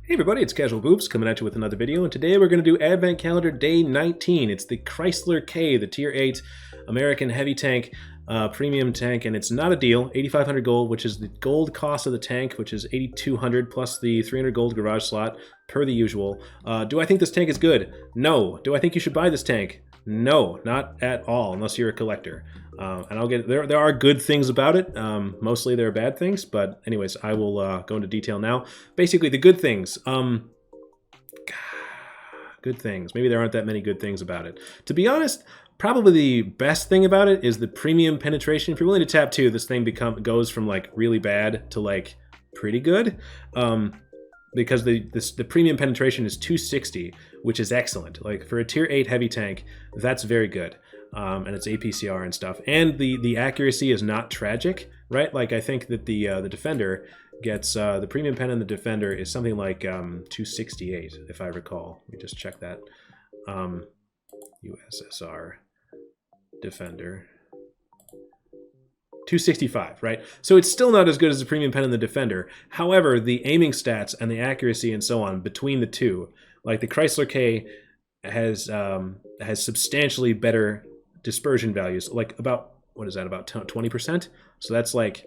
Hey everybody, it's Casual Boops coming at you with another video, and today we're going to do Advent Calendar Day 19. It's the Chrysler K, the Tier 8 American heavy tank, premium tank, and it's not a deal. 8,500 gold, which is the gold cost of the tank, which is 8,200 plus the 300 gold garage slot, per the usual. Do I think this tank is good? No. Do I think you should buy this tank? No, not at all, unless you're a collector. And I'll get there are good things about it. Mostly there are bad things, but anyways, I will go into detail now. Basically, the good things. Good things. Maybe there aren't that many good things about it. To be honest, probably the best thing about it is the premium penetration. If you're willing to tap 2, this thing goes from like really bad to like pretty good. Because the premium penetration is 260, which is excellent. Like for a tier 8 heavy tank, that's very good. And it's APCR and stuff. And the accuracy is not tragic, right? Like I think that the Defender gets the premium pen in the Defender is something like 268, if I recall. Let me just check that. USSR Defender. 265, right? So it's still not as good as the premium pen in the Defender. However, the aiming stats and the accuracy and so on between the two, like the Chrysler K has substantially better dispersion values, like about, what is that, about 20%? So that's like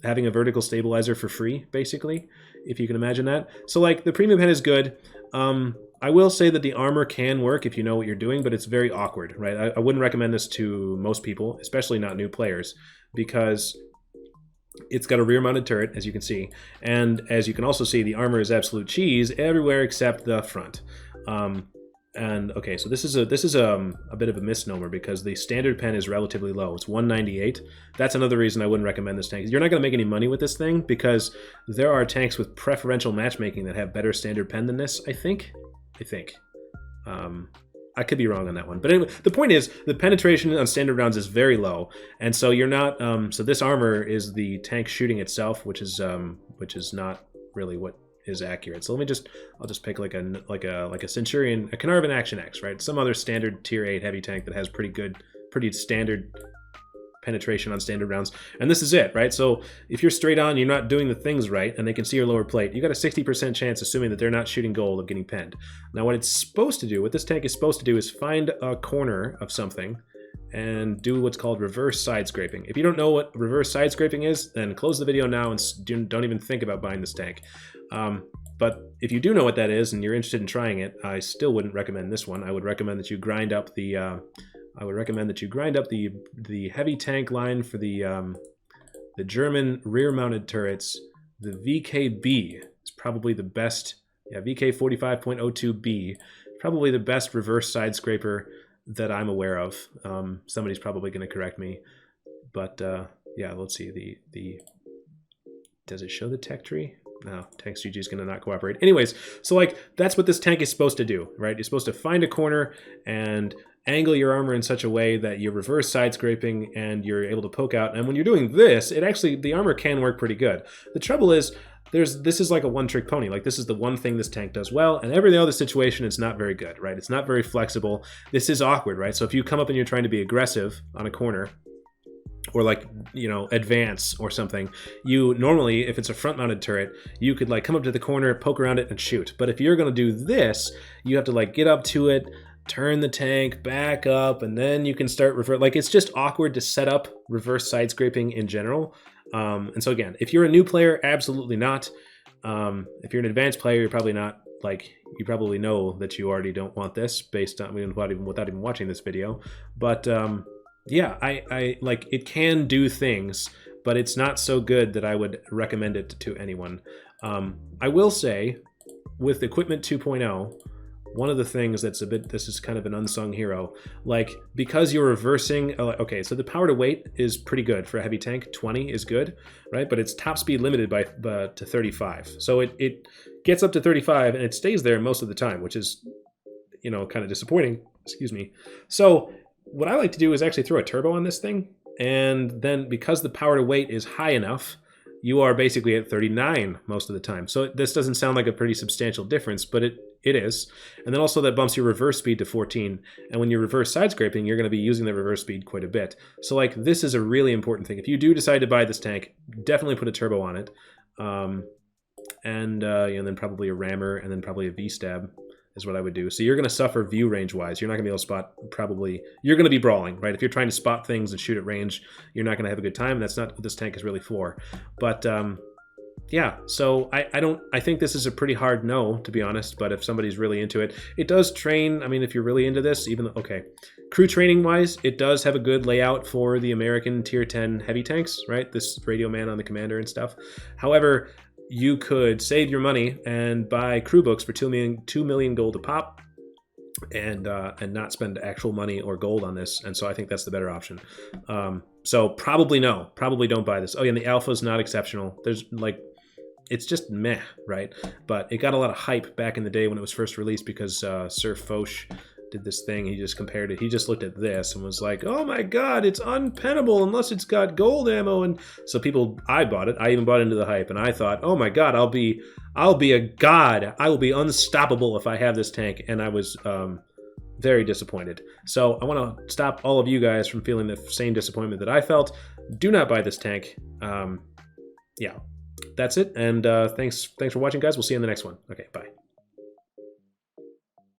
having a vertical stabilizer for free, basically, if you can imagine that. So like the premium pen is good. I will say that the armor can work if you know what you're doing, but it's very awkward, right? I wouldn't recommend this to most people, especially not new players, because it's got a rear-mounted turret, as you can see, and as you can also see, the armor is absolute cheese everywhere except the front. And okay, so this is a bit of a misnomer because the standard pen is relatively low. It's 198. That's another reason I wouldn't recommend this tank. You're not going to make any money with this thing because there are tanks with preferential matchmaking that have better standard pen than this, I think. I could be wrong on that one. But anyway, the point is the penetration on standard rounds is very low. And so you're not, so this armor is the tank shooting itself, which is not really what is accurate. So I'll just pick like a Centurion, a Carnarvon Action X, right? Some other standard tier 8 heavy tank that has pretty standard penetration on standard rounds, and this is it, right? So if you're straight on, you're not doing the things right, and they can see your lower plate, you got a 60% chance, assuming that they're not shooting gold, of getting penned. Now what it's supposed to do, what this tank is supposed to do, is find a corner of something and do what's called reverse side scraping. If you don't know what reverse side scraping is, then close the video now and don't even think about buying this tank. But if you do know what that is and you're interested in trying it, I still wouldn't recommend this one. I would recommend that you grind up the the heavy tank line for the German rear-mounted turrets. The VKB is probably the best. Yeah, VK 45.02B, probably the best reverse side scraper that I'm aware of. Somebody's probably going to correct me, but yeah, let's see. Does it show the tech tree? No, TanksGG is going to not cooperate. Anyways, so like that's what this tank is supposed to do, right? You're supposed to find a corner and angle your armor in such a way that you're reverse side scraping and you're able to poke out. And when you're doing this, the armor can work pretty good. The trouble is, this is like a one-trick pony. Like this is the one thing this tank does well, and every other situation it's not very good, right? It's not very flexible. This is awkward, right? So if you come up and you're trying to be aggressive on a corner, or like, you know, advance or something, you normally, if it's a front-mounted turret, you could like come up to the corner, poke around it, and shoot. But if you're going to do this, you have to like get up to it, turn the tank, back up, and then you can start reverse. Like it's just awkward to set up reverse side scraping in general. And so again, if you're a new player, absolutely not. If you're an advanced player, you're probably not. Like you probably know that you already don't want this based on without even watching this video. But yeah, I like it can do things, but it's not so good that I would recommend it to anyone. I will say, with Equipment 2.0, one of the things that's this is kind of an unsung hero, like because you're reversing, okay, so the power to weight is pretty good for a heavy tank. 20 is good, right? But it's top speed limited to 35. So it gets up to 35 and it stays there most of the time, which is, you know, kind of disappointing. Excuse me. So what I like to do is actually throw a turbo on this thing, and then because the power to weight is high enough, you are basically at 39 most of the time. So this doesn't sound like a pretty substantial difference, but it is. And then also that bumps your reverse speed to 14. And when you're reverse side scraping, you're going to be using the reverse speed quite a bit. So like this is a really important thing. If you do decide to buy this tank, definitely put a turbo on it. and then probably a rammer, and then probably a V-stab is what I would do. So you're going to suffer view range wise. You're not going to be able to spot, probably, you're going to be brawling, right? If you're trying to spot things and shoot at range, you're not going to have a good time. That's not what this tank is really for. But yeah, so I think this is a pretty hard no, to be honest, but if somebody's really into it, it does train. I mean, if you're really into this, even though, okay, crew training wise, it does have a good layout for the American tier 10 heavy tanks, right? This radio man on the commander and stuff. However, you could save your money and buy crew books for 2 million gold a pop, and not spend actual money or gold on this. And so I think that's the better option. So probably no, probably don't buy this. Oh yeah, and the alpha is not exceptional. There's like, it's just meh, right? But it got a lot of hype back in the day when it was first released because Sir Foch did this thing. He just compared it. He just looked at this and was like, oh my God, it's unpennable unless it's got gold ammo. And so I bought it. I even bought into the hype, and I thought, oh my God, I'll be a god. I will be unstoppable if I have this tank. And I was very disappointed. So I want to stop all of you guys from feeling the same disappointment that I felt. Do not buy this tank. Yeah. That's it, and thanks for watching, guys. We'll see you in the next one. Okay, bye.